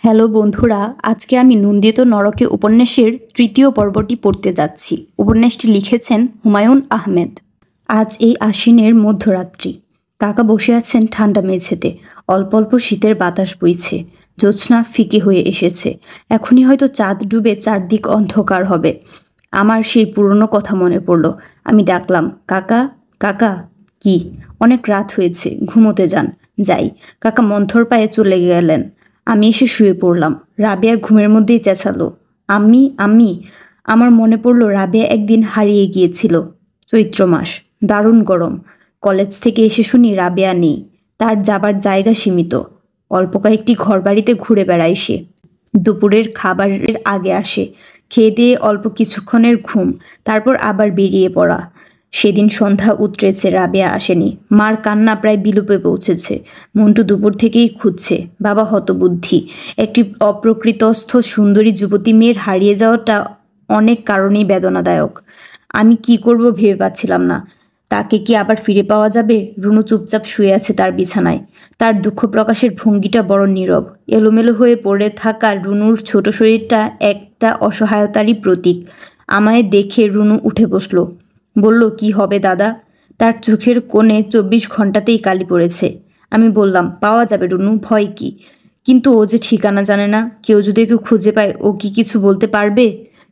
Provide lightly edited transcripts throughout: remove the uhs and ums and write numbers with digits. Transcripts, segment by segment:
Hello বন্ধুরা, আজকে আমি নন্দিত নরকে উপন্যাসের তৃতীয় পর্বটি পড়তে যাচ্ছি। উপন্যাসটি লিখেছেন হুমায়ুন আহমেদ। আজ এই আশ্বিনের মধ্যরাত্রি। কাকা বসে আছেন ঠান্ডা মেঝেতে। অল্প অল্প শীতের বাতাস বইছে। জ্যোৎস্না ফিকে হয়ে এসেছে। এখনই হয়তো চাঁদ ডুবে চারদিক অন্ধকার হবে। আমার সেই পুরনো কথা মনে পড়ল। আমি ডাকলাম, কাকা কাকা। কি? অনেক রাত হয়েছে, ঘুমোতে যান। যাই। কাকা মন্থর পায়ে চলে গেলেন। আমি এসে শুয়ে পড়লাম। রাবেয়া ঘুমের মধ্যেই চেঁচালো, আম্মি আম্মি। আমার মনে পড়ল রাবেয়া একদিন হারিয়ে গিয়েছিল। চৈত্র মাস, দারুণ গরম। কলেজ থেকে এসে শুনি রাবেয়া নেই। তার যাবার জায়গা সীমিত। অল্প কয়েকটি ঘরবাড়িতে ঘুরে বেড়ায় সে। দুপুরের খাবারের আগে আসে। খেয়ে দিয়ে অল্প কিছুক্ষণের ঘুম, তারপর আবার বেরিয়ে পড়া। সেদিন সন্ধ্যা উতরেছে, রাবেয়া আসেনি। মার কান্না প্রায় বিলুপে পৌঁছেছে। মন্টু দুপুর থেকেই খুঁজছে। বাবা হতবুদ্ধি। একটি অপ্রকৃতস্থ সুন্দরী যুবতী মেয়ের হারিয়ে যাওয়াটা অনেক কারণেই বেদনাদায়ক। আমি কি করব ভেবে পাচ্ছিলাম না। তাকে কি আবার ফিরে পাওয়া যাবে? রুনু চুপচাপ শুয়ে আছে তার বিছানায়। তার দুঃখ প্রকাশের ভঙ্গিটা বড় নীরব। এলোমেলো হয়ে পড়ে থাকা রুনুর ছোট শরীরটা একটা অসহায়তারই প্রতীক। আমায় দেখে রুনু উঠে বসল। বলল, কি হবে দাদা? তার চোখের কোণে 24 ঘন্টাতেই কালি পড়েছে। আমি বললাম, পাওয়া যাবে রুনু, ভয় কি? কিন্তু ও যে ঠিকানা জানে না। কেউ যদি ওকে খুঁজে পায়, ও কি কিছু বলতে পারবে?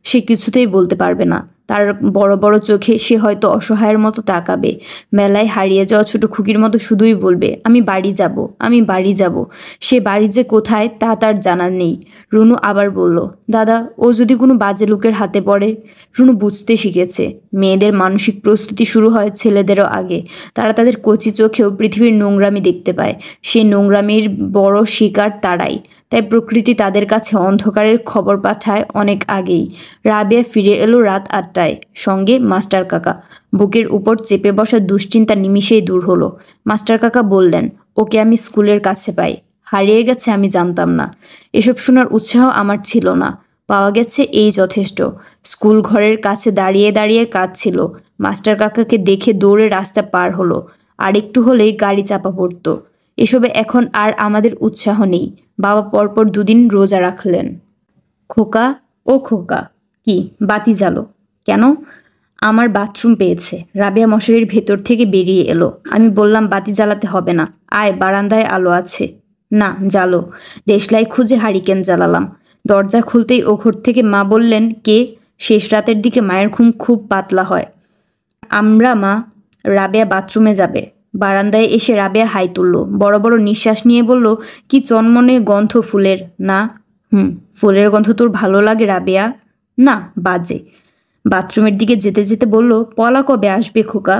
সে কিছুতেই বলতে পারবে না। তার বড় বড় চোখে সে হয়তো অসহায়ের মতো তাকাবে। মেলায় হারিয়ে যাওয়া ছোট খুকির মতো শুধুই বলবে, আমি বাড়ি যাব, আমি বাড়ি যাব। সে বাড়ি যে কোথায় তা তার জানার নেই। রুনু আবার বলল, দাদা, ও যদি কোনো বাজে লোকের হাতে পড়ে? রুনু বুঝতে শিখেছে, মেয়েদের মানসিক প্রস্তুতি শুরু হয় ছেলেদেরও আগে। তারা তাদের কচি চোখেও পৃথিবীর নোংরামি দেখতে পায়। সেই নোংরামির বড় শিকার তারাই। তাই প্রকৃতি তাদের কাছে অন্ধকারের খবর পাঠায় অনেক আগেই। রাবেয়া ফিরে এলো রাত 8টায়, সঙ্গে মাস্টার কাকা। বুকের উপর চেপে বসা দুশ্চিন্তা নিমিষেই দূর হলো। মাস্টার কাকা বললেন, ওকে আমি স্কুলের কাছে পাই। হারিয়ে গেছে আমি জানতাম না। এসব শোনার উৎসাহ আমার ছিল না। পাওয়া গেছে এই যথেষ্ট। স্কুল ঘরের কাছে দাঁড়িয়ে দাঁড়িয়ে কাঁদছিল। মাস্টার কাকাকে দেখে দৌড়ে রাস্তা পার হলো। আর একটু হলেই গাড়ি চাপা পড়তো। এসবে এখন আর আমাদের উৎসাহ নেই। বাবা পরপর 2 দিন রোজা রাখলেন। খোকা, ও খোকা। কি? বাতি জ্বালো। কেন? আমার বাথরুম পেয়েছে। রাবেয়া মশারির ভেতর থেকে বেরিয়ে এলো। আমি বললাম, বাতি জ্বালাতে হবে না। আয়, বারান্দায় আলো আছে। না, জ্বালো। দেশলাই খুঁজে হারিকেন জ্বালালাম। দরজা খুলতেই ও ঘর থেকে মা বললেন, কে? শেষ রাতের দিকে মায়ের ঘুম খুব পাতলা হয়। আমরা মা। রাবেয়া বাথরুমে যাবে। বারান্দায় এসে রাবেয়া হাই তুলল। বড় বড় নিঃশ্বাস নিয়ে বলল, কি চনমনে গন্ধ ফুলের। না। ফুলের গন্ধ তোর ভালো লাগে রাবেয়া? না, বাজে। বাথরুমের দিকে যেতে যেতে বলল, পলা কবে আসবে খোকা?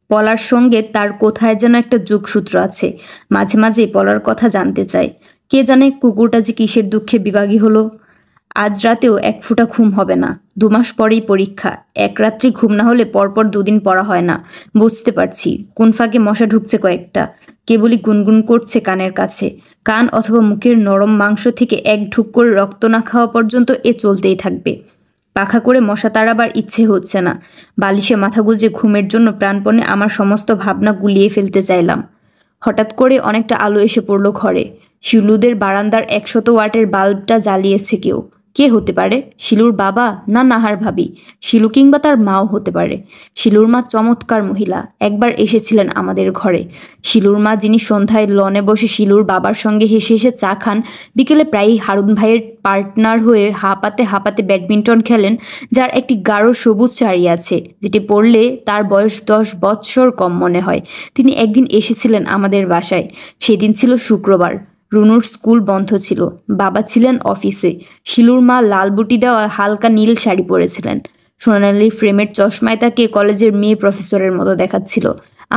পলার সঙ্গে তার কোথায় যেন একটা যোগসূত্র আছে। মাঝে মাঝে পলার কথা জানতে চায়। কে জানে কুকুরটা যে কিসের দুঃখে বিভাগী হলো। আজ রাতেও 1 ফোঁটা ঘুম হবে না। 2 মাস পরেই পরীক্ষা। এক রাত্রি ঘুম না হলে পরপর 2 দিন পড়া হয় না। বুঝতে পারছি কোন ফাঁকে মশা ঢুকছে কয়েকটা। কেবলই গুনগুন করছে কানের কাছে। কান অথবা মুখের নরম মাংস থেকে এক ঢুক করে রক্ত না খাওয়া পর্যন্ত এ চলতেই থাকবে। পাখা করে মশা তাড়াবার ইচ্ছে হচ্ছে না। বালিশে মাথা গুজে ঘুমের জন্য প্রাণপণে আমার সমস্ত ভাবনা গুলিয়ে ফেলতে চাইলাম। হঠাৎ করে অনেকটা আলো এসে পড়ল ঘরে। শিলুদের বারান্দার 100 ওয়াটের বাল্বটা জ্বালিয়েছে কেউ। কে হতে পারে? শিলুর বাবা, না নাহার ভাবি। শিলু কিংবা তার মাও হতে পারে। শিলুর মা চমৎকার মহিলা। একবার এসেছিলেন আমাদের ঘরে। শিলুর মা, যিনি সন্ধ্যায় লনে বসে শিলুর বাবার সঙ্গে হেসে হেসে চা খান, বিকেলে প্রায়ই হারুন ভাইয়ের পার্টনার হয়ে হাঁপাতে হাঁপাতে ব্যাডমিন্টন খেলেন, যার একটি গাঢ় সবুজ শাড়ি আছে, যেটি পরলে তার বয়স 10 বৎসর কম মনে হয়। তিনি একদিন এসেছিলেন আমাদের বাসায়। সেদিন ছিল শুক্রবার। রুনুর স্কুল বন্ধ ছিল। বাবা ছিলেন অফিসে। শিলুর মা লাল বুটি দেওয়া হালকা নীল শাড়ি পরেছিলেন। সোনালি ফ্রেমের চশমায় তাকে কলেজের মেয়ে প্রফেসরের মতো দেখাচ্ছিল।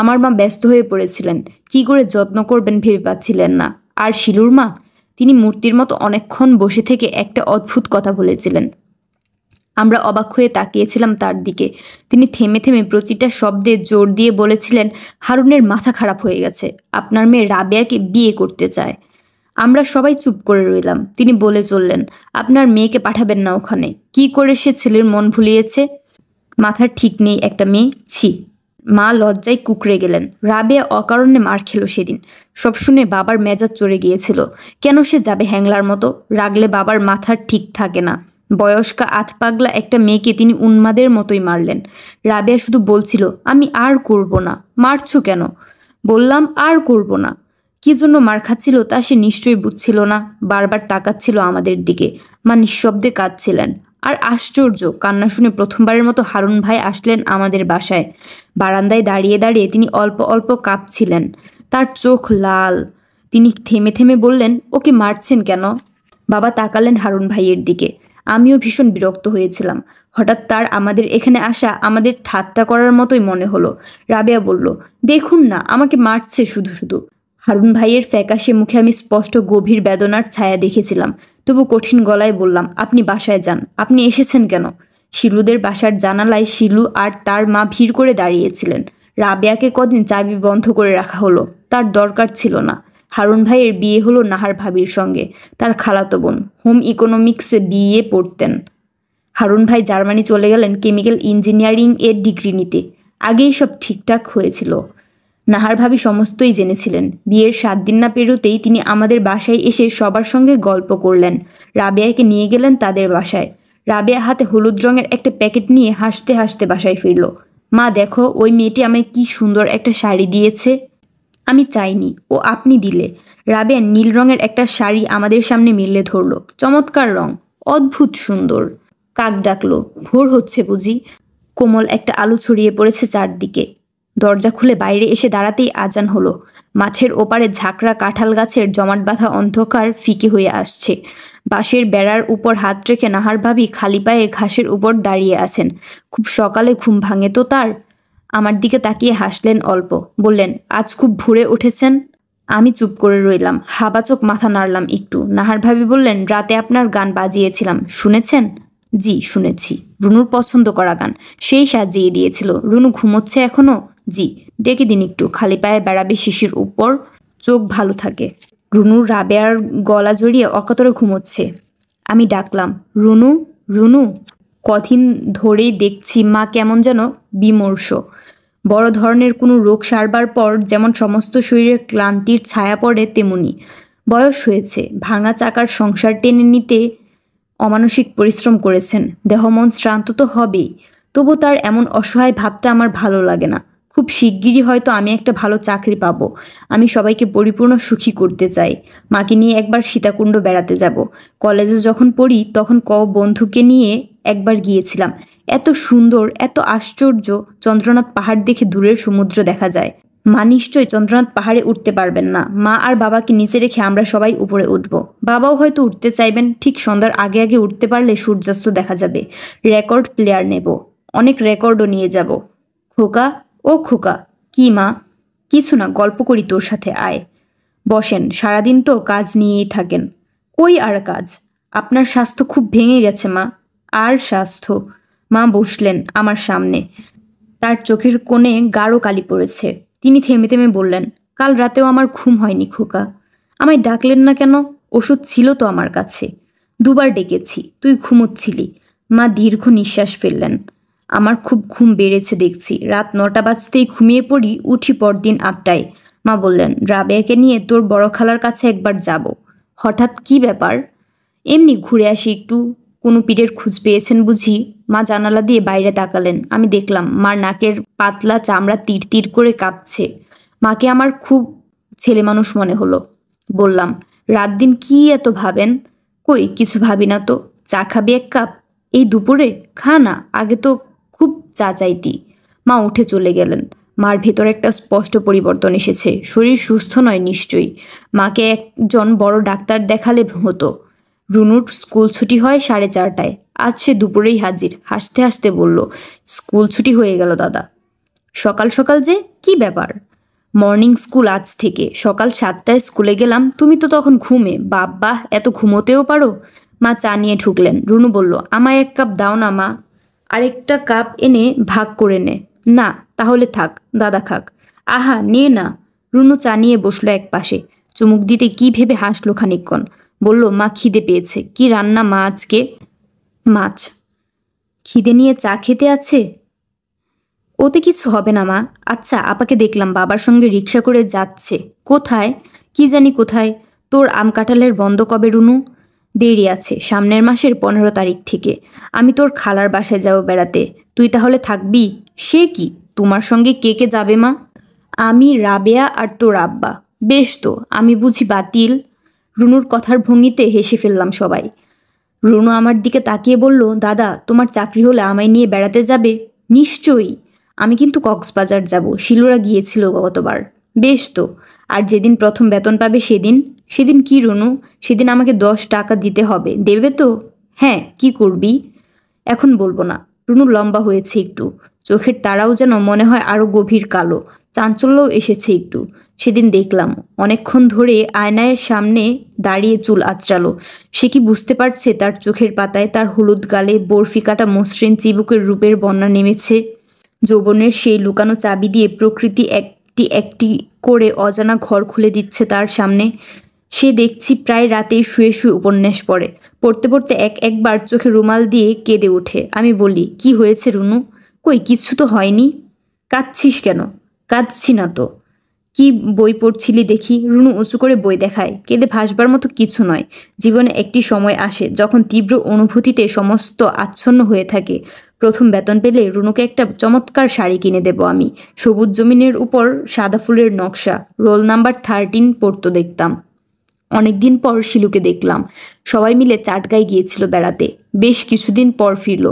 আমার মা ব্যস্ত হয়ে পড়েছিলেন। কি করে যত্ন করবেন ভেবে পাচ্ছিলেন না। আর শিলুর মা, তিনি মূর্তির মতো অনেকক্ষণ বসে থেকে একটা অদ্ভুত কথা বলেছিলেন। আমরা অবাক হয়ে তাকিয়েছিলাম তার দিকে। তিনি থেমে থেমে প্রতিটা শব্দে জোর দিয়ে বলেছিলেন, হারুনের মাথা খারাপ হয়ে গেছে। আপনার মেয়ে রাবেয়াকে বিয়ে করতে চায়। আমরা সবাই চুপ করে রইলাম। তিনি বলে চললেন, আপনার মেয়েকে পাঠাবেন না ওখানে। কি করে সে ছেলের মন ভুলিয়েছে? মাথার ঠিক নেই একটা মেয়ে। ছি। মা লজ্জায় কুঁকড়ে গেলেন। রাবেয়া অকারণে মার খেলো সেদিন। সব শুনে বাবার মেজাজ চড়ে গিয়েছিল। কেন সে যাবে হ্যাংলার মতো? রাগলে বাবার মাথার ঠিক থাকে না। বয়স্কা আধপাগলা একটা মেয়েকে তিনি উন্মাদের মতোই মারলেন। রাবেয়া শুধু বলছিল, আমি আর করব না। মারছো কেন? বললাম আর করব না। কি জন্য মার খাচ্ছিল তা সে নিশ্চয়ই বুঝছিল না। বারবার তাকাচ্ছিল আমাদের দিকে। মা নিঃশব্দে কাঁদছিলেন। আর আশ্চর্য, কান্না শুনে প্রথমবারের মতো হারুন ভাই আসলেন আমাদের বাসায়। বারান্দায় দাঁড়িয়ে দাঁড়িয়ে তিনি অল্প অল্প কাঁপছিলেন। তার চোখ লাল। তিনি থেমে থেমে বললেন, ওকে মারছেন কেন? বাবা তাকালেন হারুন ভাইয়ের দিকে। আমিও ভীষণ বিরক্ত হয়েছিলাম। হঠাৎ তার আমাদের এখানে আসা আমাদের ঠাট্টা করার মতোই মনে হলো। রাবেয়া বলল, দেখুন না, আমাকে মারছে শুধু শুধু। হারুন ভাইয়ের ফ্যাকাশে মুখে আমি স্পষ্ট গভীর বেদনার ছায়া দেখেছিলাম। তবু কঠিন গলায় বললাম, আপনি বাসায় যান। আপনি এসেছেন কেন? শিলুদের বাসার জানালায় শিলু আর তার মা ভিড় করে দাঁড়িয়েছিলেন। রাবেয়াকে কদিন চাবি বন্ধ করে রাখা হলো। তার দরকার ছিল না। হারুন ভাইয়ের বিয়ে হলো নাহার ভাবির সঙ্গে। তার খালাতো বোন হোম ইকোনমিক্সে বিএ পড়তেন। হারুন ভাই জার্মানি চলে গেলেন কেমিক্যাল ইঞ্জিনিয়ারিং এর ডিগ্রি নিতে। আগেই সব ঠিকঠাক হয়েছিল। নাহার ভাবি সমস্তই জেনেছিলেন। বিয়ের 7 দিন না পেরোতেই তিনি আমাদের বাসায় এসে সবার সঙ্গে গল্প করলেন। রাবেয়াকে নিয়ে গেলেন তাদের বাসায়। রাবেয়া হাতে হলুদ রঙের একটা প্যাকেট নিয়ে হাসতে হাসতে বাসায় ফিরল। মা দেখো, ওই মেয়েটি আমায় কি সুন্দর একটা শাড়ি দিয়েছে। আমি চাইনি, ও আপনি দিলে। রাবেয়া নীল রঙের একটা শাড়ি আমাদের সামনে মেলে ধরল। চমৎকার রং, অদ্ভুত সুন্দর। কাক ডাকলো, ভোর হচ্ছে বুঝি? কোমল একটা আলো ছড়িয়ে পড়েছে চারদিকে। দরজা খুলে বাইরে এসে দাঁড়াতেই আজান হলো। মাঠের ওপারে ঝাঁকড়া কাঁঠাল গাছের জমাট বাঁধা অন্ধকার ফিকে হয়ে আসছে। বাঁশের বেড়ার উপর হাত রেখে নাহার ভাবি খালি পায়ে ঘাসের উপর দাঁড়িয়ে আছেন। খুব সকালে ঘুম ভাঙে তো তার। আমার দিকে তাকিয়ে হাসলেন অল্প। বললেন, আজ খুব ভোরে উঠেছেন? আমি চুপ করে রইলাম। হাবাচোক মাথা নাড়লাম একটু। নাহার ভাবি বললেন, রাতে আপনার গান বাজিয়েছিলাম, শুনেছেন? জি, শুনেছি। রুনুর পছন্দ করা গান। সেই সাজিয়ে দিয়েছিল। রুনু ঘুমোচ্ছে এখনো? জি। ডেকে দিন একটু, খালি পায়ে বেড়াবে শিশির উপর, চোখ ভালো থাকে। রুনুর রাবেয়ার গলা জড়িয়ে অকাতরে ঘুমোচ্ছে। আমি ডাকলাম, রুনু, রুনু। কদিন ধরেই দেখছি মা কেমন যেন বিমর্ষ। বড় ধরনের কোনো রোগ সারবার পর যেমন সমস্ত শরীরে ক্লান্তির ছায়া পড়ে, তেমনি। বয়স হয়েছে, ভাঙা চাকার সংসার টেনে নিতে অমানসিক পরিশ্রম করেছেন। দেহ মন শ্রান্ত তো হবেই। তবু তার এমন অসহায় ভাবটা আমার ভালো লাগে না। খুব শিগগিরই হয়তো আমি একটা ভালো চাকরি পাবো। আমি সবাইকে পরিপূর্ণ সুখী করতে চাই। মাকে নিয়ে একবার সীতাকুণ্ড বেড়াতে যাব। কলেজে যখন পড়ি তখন বন্ধুকে নিয়ে একবার গিয়েছিলাম। এত সুন্দর, এত আশ্চর্য। চন্দ্রনাথ পাহাড় দেখে দূরের সমুদ্র দেখা যায়। মা নিশ্চয়ই চন্দ্রনাথ পাহাড়ে উঠতে পারবেন না। মা আর বাবাকে নিচে রেখে আমরা সবাই উপরে উঠব। বাবাও হয়তো উঠতে চাইবেন। ঠিক সন্ধ্যার আগে আগে উঠতে পারলে সূর্যাস্ত দেখা যাবে। রেকর্ড প্লেয়ার নেব। অনেক রেকর্ডও নিয়ে যাব। খোকা, ও খোকা। কি মা? কিছু না, গল্প করি তোর সাথে, আয়। বসেন। সারাদিন তো কাজ নিয়েই থাকেন। কই আর কাজ? আপনার স্বাস্থ্য খুব ভেঙে গেছে মা। আর স্বাস্থ্য? মা বসলেন আমার সামনে। তার চোখের কোণে গাঢ় কালি পড়েছে। তিনি থেমে থেমে বললেন, কাল রাতেও আমার ঘুম হয়নি খোকা। আমায় ডাকলেন না কেন? ওষুধ ছিল তো আমার কাছে। 2বার ডেকেছি, তুই ঘুমোচ্ছিলি। মা দীর্ঘ নিঃশ্বাস ফেললেন। আমার খুব ঘুম বেড়েছে দেখছি। রাত 9টা বাজতেই ঘুমিয়ে পড়ি, উঠি পরদিন 8টায়। মা বললেন, রাবেয়াকে নিয়ে তোর বড় খালার কাছে একবার যাব। হঠাৎ কি ব্যাপার? এমনি ঘুরে আসি একটু। কোনো পীরের খোঁজ পেয়েছেন বুঝি? মা জানালা দিয়ে বাইরে তাকালেন। আমি দেখলাম মার নাকের পাতলা চামড়া তীর তীর করে কাঁপছে। মাকে আমার খুব ছেলে মানুষ মনে হলো। বললাম, রাত দিন কি এত ভাবেন? কই কিছু ভাবি না তো। চা খাবি 1 কাপ? এই দুপুরে? খা না, আগে তো খুব চা চাইতি। মা উঠে চলে গেলেন। মার ভেতর একটা স্পষ্ট পরিবর্তন এসেছে। শরীর সুস্থ নয় নিশ্চয়ই। মাকে একজন বড় ডাক্তার দেখালে হতো। রুনুর স্কুল ছুটি হয় 4:30টায়। আজ সে দুপুরেই হাজির। হাসতে হাসতে বলল, স্কুল ছুটি হয়ে গেল দাদা। সকাল সকাল যে, কি ব্যাপার? মর্নিং স্কুল আজ থেকে। সকাল 7টায় স্কুলে গেলাম, তুমি তো তখন ঘুমে। বাব্বা, এত ঘুমোতেও পারো? মা চা নিয়ে ঢুকলেন। রুনু বলল, আমায় 1 কাপ দাও না মা। আরেকটা কাপ এনে ভাগ করে নে। না, তাহলে থাক, দাদা খাক। আহা, নে না। রুনু চা নিয়ে বসলো এক পাশে। চুমুক দিতে কি ভেবে হাসলো খানিকক্ষণ। বলল, মা খিদে পেয়েছে। কি রান্না মা আজকে? মাছ। খিদে নিয়ে চা খেতে আছে? ওতে কিছু হবে না মা। আচ্ছা, আপাকে দেখলাম বাবার সঙ্গে রিক্সা করে যাচ্ছে। কোথায়? কি জানি কোথায়। তোর আম কাঁঠালের বন্ধ কবে রুনু? দেরি আছে, সামনের মাসের 15 তারিখ থেকে। আমি তোর খালার বাসায় যাব বেড়াতে। তুই তাহলে থাকবি? সে কি, তোমার সঙ্গে কে কে যাবে মা? আমি, রাবেয়া আর তোর আব্বা। বেশ তো, আমি বুঝি বাতিল? রুনুর কথার ভঙ্গিতে হেসে ফেললাম সবাই। রুনু আমার দিকে তাকিয়ে বলল, দাদা তোমার চাকরি হলে আমায় নিয়ে বেড়াতে যাবে? নিশ্চয়ই। আমি কিন্তু কক্সবাজার যাব, শিলুরা গিয়েছিল গতবার। বেশ তো। আর যেদিন প্রথম বেতন পাবে সেদিন? সেদিন কি রুনু? সেদিন আমাকে 10 টাকা দিতে হবে, দেবে তো? হ্যাঁ, কি করবি? এখন বলবো না। রুনু লম্বা হয়েছে একটু, চোখের তারাও যেন মনে হয় আরো গভীর কালো, চাঞ্চল্যও এসেছে একটু। সেদিন দেখলাম অনেকক্ষণ ধরে আয়নার সামনে দাঁড়িয়ে চুল আঁচড়ালো। সে কি বুঝতে পারছে তার চোখের পাতায়, তার হলুদ গালে বরফি কাটা মসৃণ চিবুকের রূপের বন্যা নেমেছে? যৌবনের সেই লুকানো চাবি দিয়ে প্রকৃতি একটি একটি করে অজানা ঘর খুলে দিচ্ছে তার সামনে। সে দেখছি প্রায় রাতেই শুয়ে শুয়ে উপন্যাস পড়ে। পড়তে পড়তে একবার চোখে রুমাল দিয়ে কেঁদে ওঠে। আমি বলি, কি হয়েছে রুনু? কই কিছু তো হয়নি। কাঁদছিস কেন? কাঁদছি না তো। কি বই পড়ছিলি দেখি? রুনু উঁচু করে বই দেখায়। কেঁদে ভাসবার মতো কিছু নয়। জীবনে একটি সময় আসে যখন তীব্র অনুভূতিতে সমস্ত আচ্ছন্ন হয়ে থাকে। প্রথম বেতন পেলে রুনুকে একটা চমৎকার শাড়ি কিনে দেব আমি। সবুজ জমিনের উপর সাদা ফুলের নকশা, রোল নাম্বার 13 পড়তো দেখতাম। অনেকদিন পর শিলুকে দেখলাম। সবাই মিলে চাটগাঁয় গিয়েছিল বেড়াতে। বেশ কিছুদিন পর ফিরল।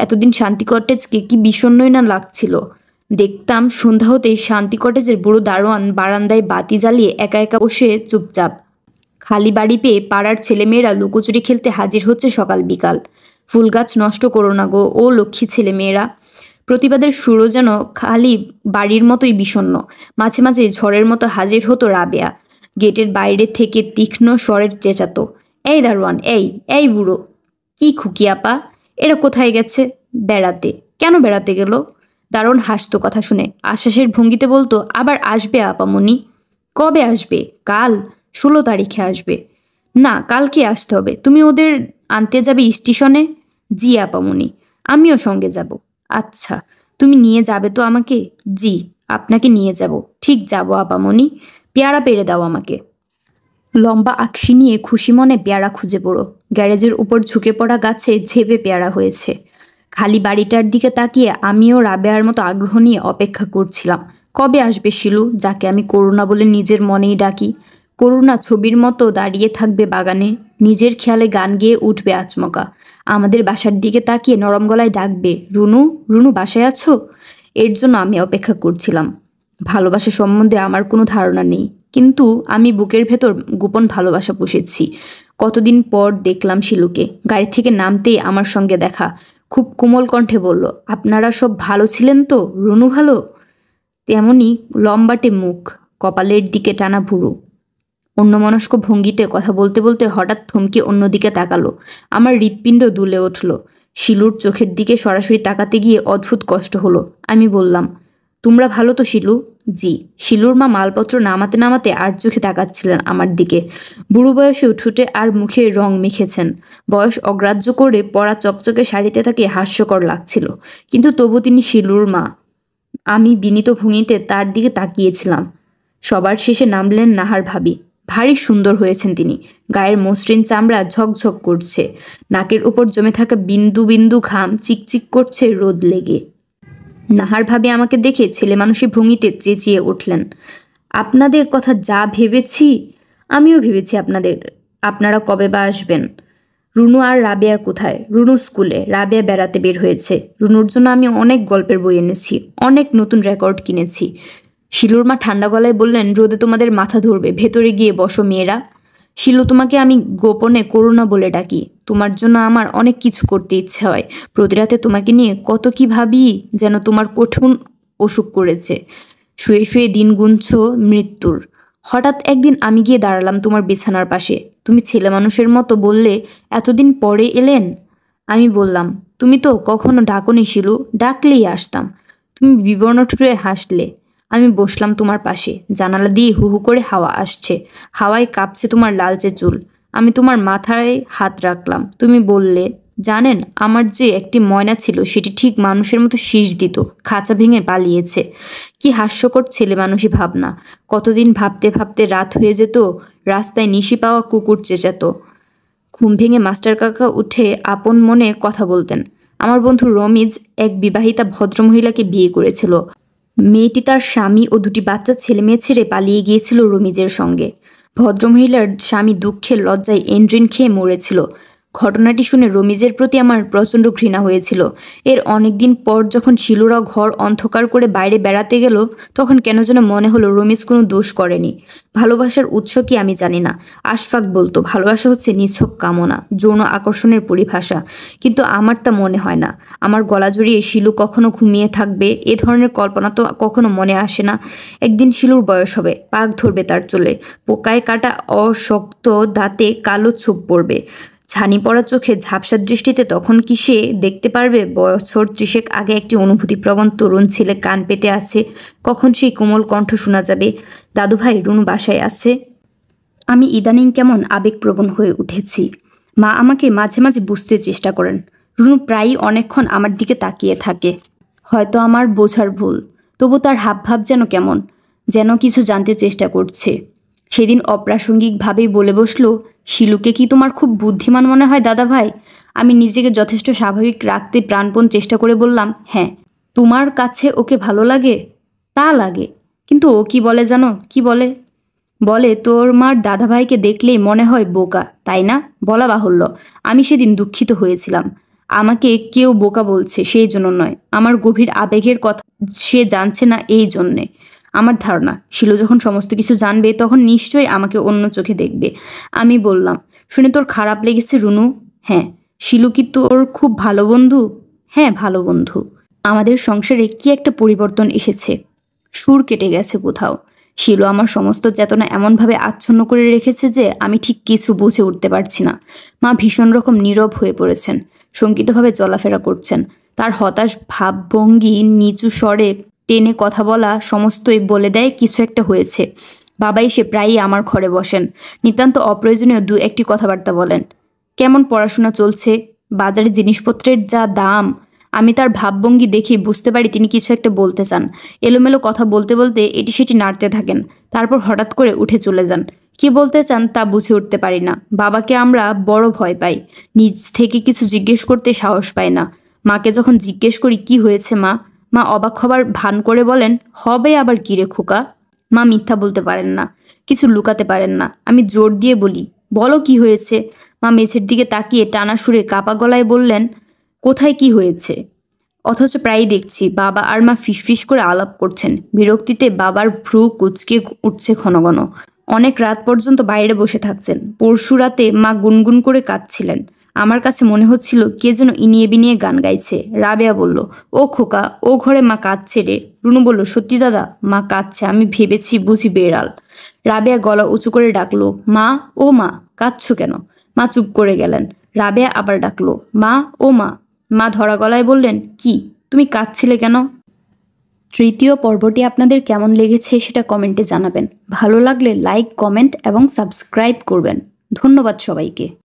এতদিন শান্তি কটেজকে কি বিষণ্ণই না লাগছিল। দেখতাম সন্ধ্যা হতেই শান্তি কটেজের বুড়ো দারোয়ান বারান্দায় বাতি জ্বালিয়ে একা একা বসে চুপচাপ। খালি বাড়ি পেয়ে পাড়ার ছেলেমেয়েরা লুকোচুরি খেলতে হাজির হচ্ছে সকাল বিকাল। ফুল গাছ নষ্ট করো না গো ও লক্ষ্মী ছেলেমেয়েরা। প্রতিবাদের সুরও যেন খালি বাড়ির মতোই বিষণ্ণ। মাঝে মাঝে ঝড়ের মতো হাজির হতো রাবেয়া। গেটের বাইরে থেকে তীক্ষ্ণ স্বরের চেঁচাতো, এই দারোয়ান, এই বুড়ো। কি খুকি আপা, এরা কোথায় গেছে? বেড়াতে। কেন বেড়াতে গেল? দারোয়ান হাসতো কথা শুনে, আশ্বাসের ভঙ্গিতে বলতো, আবার আসবে আপামনি। কবে আসবে? কাল। 16 তারিখে আসবে। না, কালকে আসতে হবে। তুমি ওদের আনতে যাবে স্টেশনে? জি আপামনি। আমিও সঙ্গে যাব। আচ্ছা, তুমি নিয়ে যাবে তো আমাকে? জি, আপনাকে নিয়ে যাব। ঠিক যাব আপামনি। পেয়ারা পেড়ে দাও আমাকে। লম্বা আকশি নিয়ে খুশি মনে পেয়ারা খুঁজে পড়ো। গ্যারেজের উপর ঝুঁকে পড়া গাছে ঝেপে পেয়ারা হয়েছে। খালি বাড়িটার দিকে তাকিয়ে আমিও রাবেয়ার মতো আগ্রহ নিয়ে অপেক্ষা করছিলাম। কবে আসবে শিলু, যাকে আমি করুণা বলে নিজের মনেই ডাকি? করুণা ছবির মতো দাঁড়িয়ে থাকবে বাগানে, নিজের খেয়ালে গান গেয়ে উঠবে আচমকা। আমাদের বাসার দিকে তাকিয়ে নরম গলায় ডাকবে, রুনু, রুনু বাসায় আছো? এর জন্য আমি অপেক্ষা করছিলাম। ভালোবাসা সম্বন্ধে আমার কোনো ধারণা নেই, কিন্তু আমি বুকের ভেতর গোপন ভালোবাসা পুষেছি। কতদিন পর দেখলাম শিলুকে। গাড়ি থেকে নামতেই আমার সঙ্গে দেখা। খুব কোমল কণ্ঠে বলল, আপনারা সব ভালো ছিলেন তো? রুনু ভালো? তেমনি লম্বাটে মুখ, কপালের দিকে টানা ভুরু। অন্যমনস্ক ভঙ্গিতে কথা বলতে বলতে হঠাৎ থমকে অন্যদিকে তাকালো। আমার হৃৎপিণ্ড দুলে উঠল। শিলুর চোখের দিকে সরাসরি তাকাতে গিয়ে অদ্ভুত কষ্ট হলো। আমি বললাম, তোমরা ভালো তো শিলু? জি। শিলুর মা মালপত্র নামাতে নামাতে আর চোখে তাকাচ্ছিলেন আমার দিকে। বুড়ো বয়সেও ঠোঁটে আর মুখে রং মেখেছেন। বয়স অগ্রাহ্য করে পরা চকচকে শাড়িতে তাকে হাস্যকর লাগছিল, কিন্তু তবু তিনি শিলুর মা। আমি বিনীত ভঙ্গিতে তার দিকে তাকিয়েছিলাম। সবার শেষে নামলেন নাহার ভাবি। ভারী সুন্দর হয়েছেন তিনি। গায়ের মসৃণ চামড়া ঝকঝক করছে। নাকের উপর জমে থাকা বিন্দু বিন্দু ঘাম চিকচিক করছে রোদ লেগে। নাহার ভাবি আমাকে দেখে ছেলে মানুষের ভঙ্গিতে চেঁচিয়ে উঠলেন, আপনাদের কথা যা ভেবেছি, আমিও ভেবেছি আপনাদের। আপনারা কবে বা আসবেন? রুনু আর রাবেয়া কোথায়? রুনু স্কুলে, রাবেয়া বেড়াতে বের হয়েছে। রুনুর জন্য আমি অনেক গল্পের বই এনেছি, অনেক নতুন রেকর্ড কিনেছি। শিলুর মা ঠান্ডা গলায় বললেন, রোদে তোমাদের মাথা ধরবে, ভেতরে গিয়ে বসো মেয়েরা। শিলু, তোমাকে আমি গোপনে করুণা বলে ডাকি। তোমার জন্য আমার অনেক কিছু করতে ইচ্ছে হয়। প্রতি রাতে তোমাকে নিয়ে কত কি ভাবি, যেন তোমার কঠিন অসুখ করেছে। শুয়ে শুয়ে দিন গুনছ মৃত্যুর। হঠাৎ একদিন আমি গিয়ে দাঁড়ালাম তোমার বিছানার পাশে। তুমি ছেলে মানুষের মতো বললে, এতদিন পরে এলেন? আমি বললাম, তুমি তো কখনো ডাকনি শিলু, ডাকলেই আসতাম। তুমি বিবর্ণ ঠুরে হাসলে। আমি বসলাম তোমার পাশে। জানালা দিয়ে হু হু করে হাওয়া আসছে। হাওয়ায় কাঁপছে তোমার লালচে চুল। আমি তোমার মাথায় হাত রাখলাম। তুমি বললে, জানেন, আমার যে একটি ময়না ছিল সেটি ঠিক মানুষের মতো শীষ দিত, খাঁচা ভেঙে পালিয়েছে। কি হাস্যকর ছেলে মানুষই ভাবনা। কতদিন ভাবতে ভাবতে রাত হয়ে যেত, রাস্তায় নিশি পাওয়া কুকুর চেঁচাতো। ঘুম ভেঙে মাস্টার কাকা উঠে আপন মনে কথা বলতেন। আমার বন্ধু রমিজ এক বিবাহিতা ভদ্রমহিলাকে বিয়ে করেছিল। মেয়েটি তার স্বামী ও দুটি বাচ্চা ছেলেমেয়ে ছেড়ে পালিয়ে গিয়েছিল রমিজের সঙ্গে। ভদ্রমহিলার স্বামী দুঃখে লজ্জায় এন্ড্রিন খেয়ে মরেছিল। ঘটনাটি শুনে রমিজের প্রতি আমার প্রচণ্ড ঘৃণা হয়েছিল। এর অনেকদিন পর যখন শিলুরা ঘর অন্ধকার করে বাইরে বেড়াতে গেল, তখন কেন যেন মনে হলো রমিজ কোনো দোষ করেনি। ভালোবাসার উৎস কি আমি জানি না। আশফাক বলতো ভালোবাসা হচ্ছে নিছক কামনা, যৌন আকর্ষণের পরিভাষা, কিন্তু আমার তা মনে হয় না। আমার গলা জড়িয়ে শিলু কখনো ঘুমিয়ে থাকবে এ ধরনের কল্পনা তো কখনো মনে আসে না। একদিন শিলুর বয়স হবে, পাক ধরবে তার চুলে, পোকায় কাটা অশক্ত দাঁতে কালো ছোপ পড়বে, ছানি পড়া চোখে ঝাপসা দৃষ্টিতে তখন কি সে দেখতে পারবে বছর 30 আগে একটি অনুভূতিপ্রবণ তরুণ ছেলে কান পেতে আছে? কখন সেই কোমল কণ্ঠ শোনা যাবে, দাদু ভাই রুনু বাসায় আছে? আমি ইদানিং কেমন আবেগপ্রবণ হয়ে উঠেছি। মা আমাকে মাঝে মাঝে বুঝতে চেষ্টা করেন। রুনু প্রায়ই অনেকক্ষণ আমার দিকে তাকিয়ে থাকে। হয়তো আমার বোঝার ভুল, তবু তার হাবভাব যেন কেমন, যেন কিছু জানতে চেষ্টা করছে। সেদিন অপ্রাসঙ্গিকভাবেই বলে বসলো, শিলুকে কি তোমার খুব বুদ্ধিমান মনে হয় দাদা ভাই? আমি নিজেকে যথেষ্ট স্বাভাবিক রাখতে প্রাণপণ চেষ্টা করে বললাম, হ্যাঁ। তোমার কাছে ওকে ভালো লাগে? তা লাগে, কিন্তু ও কি বলে জানো? কি বলে? বলে তোর মার দাদাভাইকে দেখলেই মনে হয় বোকা, তাই না? বলা বাহুল্য, আমি সেদিন দুঃখিত হয়েছিলাম। আমাকে কেউ বোকা বলছে সেই জন্য নয়, আমার গভীর আবেগের কথা সে জানছে না এই জন্যে। আমার ধারণা শিলু যখন সমস্ত কিছু জানবে তখন নিশ্চয়ই আমাকে অন্য চোখে দেখবে। আমি বললাম, শুনে তোর খারাপ লেগেছে রুনু? হ্যাঁ। শিলু কি তোর খুব ভালো বন্ধু? হ্যাঁ, ভালো বন্ধু। আমাদের সংসারে কি একটা পরিবর্তন এসেছে, সুর কেটে গেছে কোথাও। শিলু আমার সমস্ত চেতনা এমনভাবে আচ্ছন্ন করে রেখেছে যে আমি ঠিক কিছু বুঝে উঠতে পারছি না। মা ভীষণ রকম নীরব হয়ে পড়েছেন, শঙ্কিতভাবে চলাফেরা করছেন। তার হতাশ ভাবভঙ্গি, নিচু স্বরে টেনে কথা বলা সমস্তই বলে দেয় কিছু একটা হয়েছে। বাবা এসে প্রায়ই আমার ঘরে বসেন, নিতান্ত অপ্রয়োজনীয় দু একটি কথাবার্তা বলেন। কেমন পড়াশোনা চলছে, বাজারে জিনিসপত্রের যা দাম। আমি তার ভাবভঙ্গি দেখে বুঝতে পারি তিনি কিছু একটা বলতে চান। এলোমেলো কথা বলতে বলতে এটি সেটি নাড়তে থাকেন, তারপর হঠাৎ করে উঠে চলে যান। কি বলতে চান তা বুঝে উঠতে পারি না। বাবাকে আমরা বড় ভয় পাই, নিজ থেকে কিছু জিজ্ঞেস করতে সাহস পাই না। মাকে যখন জিজ্ঞেস করি কি হয়েছে মা, মা অবাক হবার ভান করে বলেন, হবে আবার কি রে খোকা? মা মিথ্যা বলতে পারেন না, কিছু লুকাতে পারেন না। আমি জোর দিয়ে বলি, বলো কি হয়েছে? মা মেঝের দিকে তাকিয়ে টানা সুরে কাপা গলায় বললেন, কোথায় কি হয়েছে? অথচ প্রায়ই দেখছি বাবা আর মা ফিসফিস করে আলাপ করছেন। বিরক্তিতে বাবার ভ্রু কুঁচকে উঠছে ঘন ঘন। অনেক রাত পর্যন্ত বাইরে বসে থাকছেন। পরশু রাতে মা গুনগুন করে কাঁদছিলেন। আমার কাছে মনে হচ্ছিল কে যেন ইনিয়ে বিনিয়ে গান গাইছে। রাবেয়া বলল, ও খোকা, ও ঘরে মা কাঁদছে রে। রুনু বলল, সত্যি দাদা মা কাঁদছে, আমি ভেবেছি বুঝি বেড়াল। রাবেয়া গলা উঁচু করে ডাকলো, মা, ও মা, কাঁদছো কেন? মা চুপ করে গেলেন। রাবেয়া আবার ডাকলো, মা, ও মা। মা ধরা গলায় বললেন, কি, তুমি কাঁদছিলে কেন? তৃতীয় পর্বটি আপনাদের কেমন লেগেছে সেটা কমেন্টে জানাবেন। ভালো লাগলে লাইক, কমেন্ট এবং সাবস্ক্রাইব করবেন। ধন্যবাদ সবাইকে।